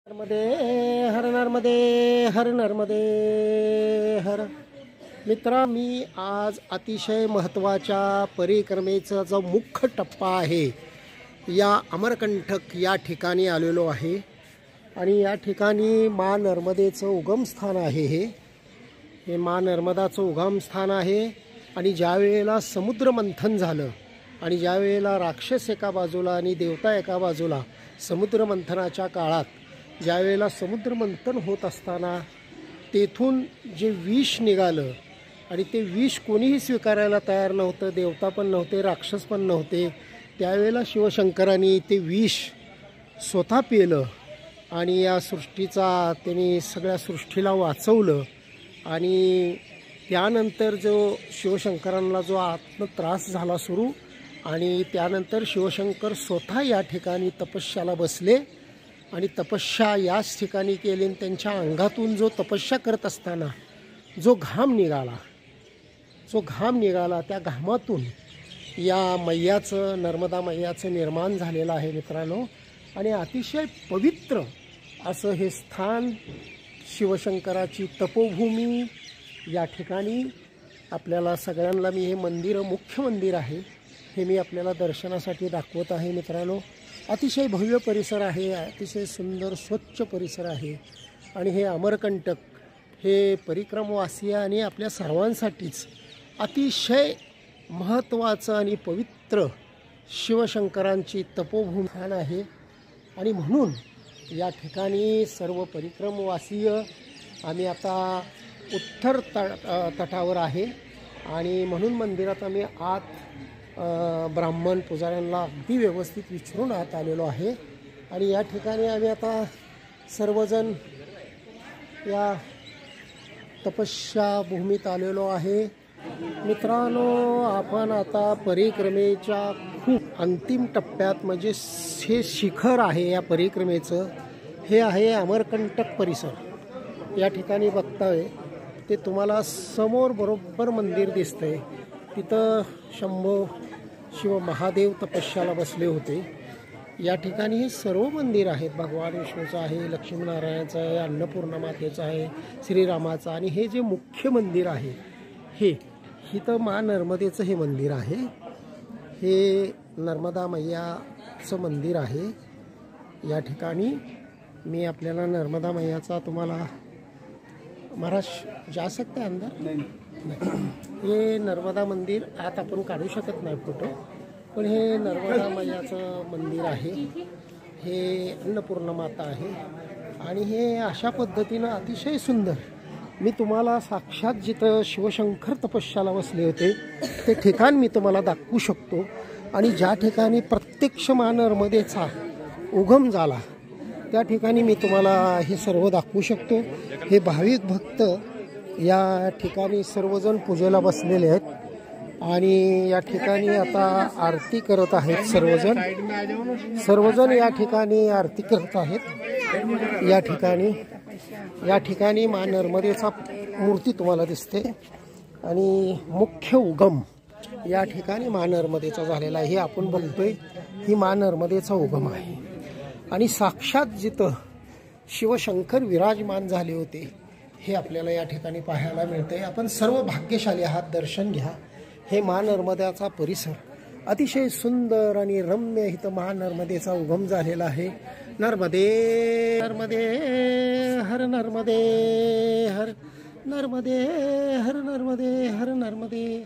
नर्मदे हर नर्मदे हर नर्मदे हर. मित्रा, मी आज अतिशय महत्त्वाच्या परिक्रमेचा जो मुख्य टप्पा आहे या अमरकंटक या ठिकाणी आलेलो आहे. आणि या ठिकाणी मा नर्मदेचं उगमस्थान आहे. हे मा नर्मदाचं उगमस्थान आहे. आणि ज्या वेळेला समुद्र मंथन झालं आणि ज्या वेळेला राक्षस एका बाजूला आणि देवता एका बाजूला, समुद्र मंथनाच्या काळात ज्या वेळेला समुद्र मंथन होत असताना तेथून जे विष निघालं आणि ते विष कोणीही स्वीकारायला तयार नव्हतं, देवता पण नव्हते, राक्षस पण नव्हते. त्यावेळेला शिवशंकरांनी ते विष स्वतः पिलं आणि या सृष्टीचा त्यांनी सगळ्या सृष्टीला वाचवलं. आणि त्यानंतर जो शिवशंकरांना जो आत्मत्रास झाला सुरू, आणि त्यानंतर शिवशंकर स्वतः या ठिकाणी तपस्याला बसले आणि तपस्या याच ठिकाणी केली. आणि त्यांच्या अंगातून जो तपस्या करत असताना जो घाम निघाला त्या घामातून या मैयाचं, नर्मदा मैयाचं निर्माण झालेलं आहे मित्रांनो. आणि अतिशय पवित्र असं हे स्थान, शिवशंकराची तपोभूमी, या ठिकाणी आपल्याला सगळ्यांना मी हे मंदिर, मुख्य मंदिर आहे, हे मी आपल्याला दर्शनासाठी दाखवत आहे मित्रांनो. अतिशय भव्य परिसर आहे, अतिशय सुंदर स्वच्छ परिसर आहे. आणि हे अमरकंटक हे परिक्रमवासी आणि आपल्या सर्वांसाठीच अतिशय महत्त्वाचं आणि पवित्र शिवशंकरांची तपोभूमी आहे. आणि म्हणून या ठिकाणी सर्व परिक्रमवासीय आम्ही आता उत्तर तटावर आहे. आणि म्हणून मंदिरात आम्ही आत ब्राह्मण पुजाऱ्यांना अगदी व्यवस्थित विचारून आत आलेलो आहे. आणि या ठिकाणी आम्ही आता सर्वजण या तपस्या भूमीत आलेलो आहे. मित्रांनो, आपण आता परिक्रमेच्या खूप अंतिम टप्प्यात, म्हणजे हे शिखर आहे या परिक्रमेचं, हे आहे अमरकंटक परिसर. या ठिकाणी बघताय ते तुम्हाला समोर बरोबर मंदिर दिसतंय. तिथं शंभो शिव महादेव तपस्याला बसले होते. या ठिकाणी हे सर्व मंदिर आहेत. भगवान विष्णूचं आहे, लक्ष्मीनारायणाचं आहे, अन्नपूर्णा मातेचं आहे, श्रीरामाचं. आणि हे जे मुख्य मंदिर आहे हे इथं मा नर्मदेचं हे मंदिर आहे. हे नर्मदा मैयाचं मंदिर आहे. या ठिकाणी मी आपल्याला नर्मदा मैयाचा तुम्हाला महाराज जा सकते अंदर नाही. हे नर्मदा मंदिर आत आपण काढू शकत नाही फोटो, पण हे नर्मदा मैयाचं मंदिर आहे. हे अन्नपूर्णा माता आहे. आणि हे अशा पद्धतीनं अतिशय सुंदर, मी तुम्हाला साक्षात जिथं शिवशंकर तपस्याला बसले होते ते ठिकाण मी तुम्हाला दाखवू शकतो. आणि ज्या ठिकाणी प्रत्यक्ष मा नर्मदेचा उगम झाला त्या ठिकाणी मी तुम्हाला हे सर्व दाखवू शकतो. हे भाविक भक्त या ठिकाणी सर्वजण पूजेला बसलेले आहेत. आणि या ठिकाणी आता आरती करत आहेत. सर्वजण या ठिकाणी आरती करत आहेत. या ठिकाणी मा नर्मदेचा मूर्ती तुम्हाला दिसते. आणि मुख्य उगम या ठिकाणी मा नर्मदेचा झालेला आहे. हे आपण बघतोय, ही मा नर्मदेचा उगम आहे. आणि साक्षात जिथं शिवशंकर विराजमान झाले होते हे आपल्याला या ठिकाणी पाहायला मिळते. आपण सर्व भाग्यशाली आहात, दर्शन घ्या. हे मा नर्मदाचा परिसर अतिशय सुंदर आणि रम्य, इथं मा नर्मदेचा उगम झालेला आहे. नर्मदे नर्मदे हर नर्मदे हर नर्मदे हर नर्मदे हर नर्मदे.